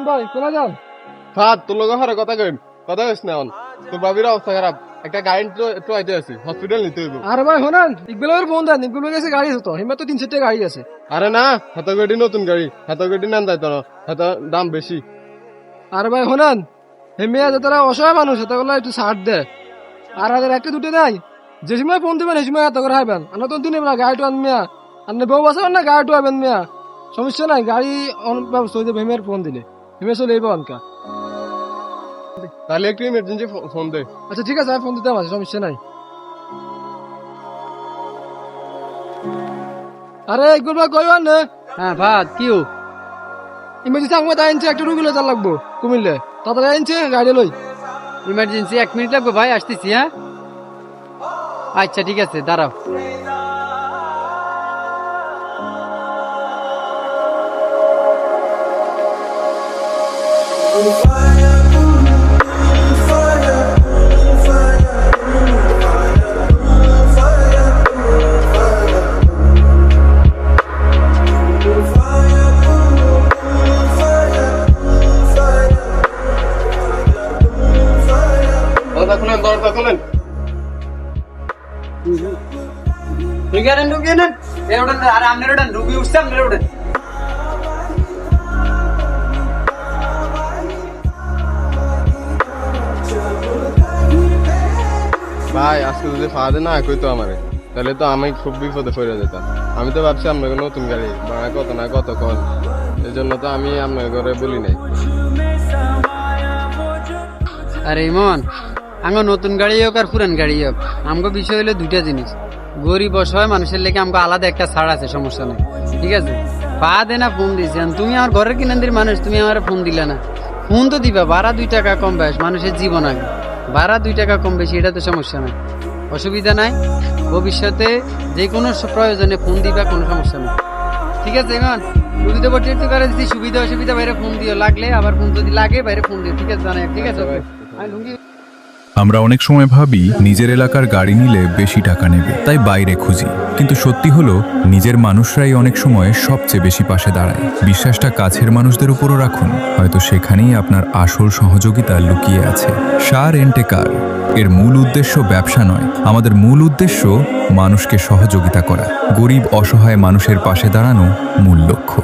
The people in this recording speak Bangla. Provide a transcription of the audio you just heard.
ভাই কোনা যান তোর লোক কথা কইন কথা কইস না তোর বাবির অবস্থা খারাপ একটা গাড়ি একটু আইতে আছে হসপিটাল নিতে হইব। আরে ভাই শোনান ইকবালের ফোন দেন, ইকবালের কাছে গাড়ি আছে তো, হিমা তো 3-4টা গাড়ি আছে। আরে না হাত গাড়ি নতুন গাড়ি, হাত গাড়ি নেন যাইতো না, হাত দাম বেশি। আরে ভাই শোনান হেমিয়া যারা অসহায় মানুষ সেটাগুলো একটু ছাড় দেয়, আর হাজার একটা দুটো নাই, যে সময় ফোন দিবেন সেই সময় এত করে হাইবেন। আমরা তো দিন গাড়িটা আনমিয়া আপনি বউ বাসাবেন না গাড়িটা আবেন মিয়া, সমস্যা নাই, গাড়ি ব্যবস্থা হয়ে যাবে। হেমিয়ার ফোন দিলে হেমিয়া চলে যাবো অনকা। তাহলে একটু ইমার্জেন্সি ফোন দে। আচ্ছা ঠিক আছে আমি ফোন দিতে পারছি, সমস্যা নাই। আরে ইকবাল ভাই কই না? হ্যাঁ ভাত কিউ ইমার্জেন্সি আমার তাই আনছে, একটা রুগী লয়ে লাগবো কুমিল্লে, তাড়াতাড়ি আনছে গাড়ি লই। ইমার্জেন্সি 1 মিনিট লাগবে ভাই, আসতেছি। হ্যাঁ আচ্ছা ঠিক আছে দাঁড়াও। দরজা খোলেন। আর আপনার ওটা রুগী উঠছে, আপনার ওটা ভাই আজকে যদি ফাদে না কইতো আমারে তাহলে তো আমি খুব বিপদে পড়ে যেতাম। আমি তো ভাবছি আপনাকে নতুন গাড়ি ভাড়া কত না কত কল, এই জন্য তো আমি আপনার ঘরে বলি নাই। আরে ইমন আমার নতুন গাড়ি হোক আর পুরান গাড়ি হোক, আমাকে বিষয় হলো দুইটা জিনিস, গরিব অসহায় মানুষের লেগে আমাকে আলাদা একটা ছাড় আছে, সমস্যা নেই ঠিক আছে। পা দে না ফোন দিয়েছেন তুমি, আমার ঘরের কিনান্দির মানুষ, তুমি আমার ফোন দিলে না। ফোন তো দিবা, ভাড়া 2 টাকা কম বেশ, মানুষের জীবন আগে, ভাড়া 2 টাকা কম বেশি, এটা তো সমস্যা নাই, অসুবিধা নাই। ভবিষ্যতে যে কোনো প্রয়োজনে ফোন দিবা, কোনো সমস্যা নেই ঠিক আছে। এখন রুগী তো ভর্তি করে দিচ্ছি, সুবিধা অসুবিধা বাইরে ফোন দিও, লাগলে আবার ফোন যদি লাগে বাইরে ফোন দিও, ঠিক আছে জানাই, ঠিক আছে। আমি লুঙ্গি আমরা অনেক সময় ভাবি নিজের এলাকার গাড়ি নিলে বেশি টাকা নেবে, তাই বাইরে খুঁজি। কিন্তু সত্যি হলো নিজের মানুষরাই অনেক সময় সবচেয়ে বেশি পাশে দাঁড়ায়। বিশ্বাসটা কাছের মানুষদের উপরও রাখুন, হয়তো সেখানেই আপনার আসল সহযোগিতা লুকিয়ে আছে। শাহ রেন্টে কার এর মূল উদ্দেশ্য ব্যবসা নয়, আমাদের মূল উদ্দেশ্য মানুষকে সহযোগিতা করা, গরিব অসহায় মানুষের পাশে দাঁড়ানো মূল লক্ষ্য।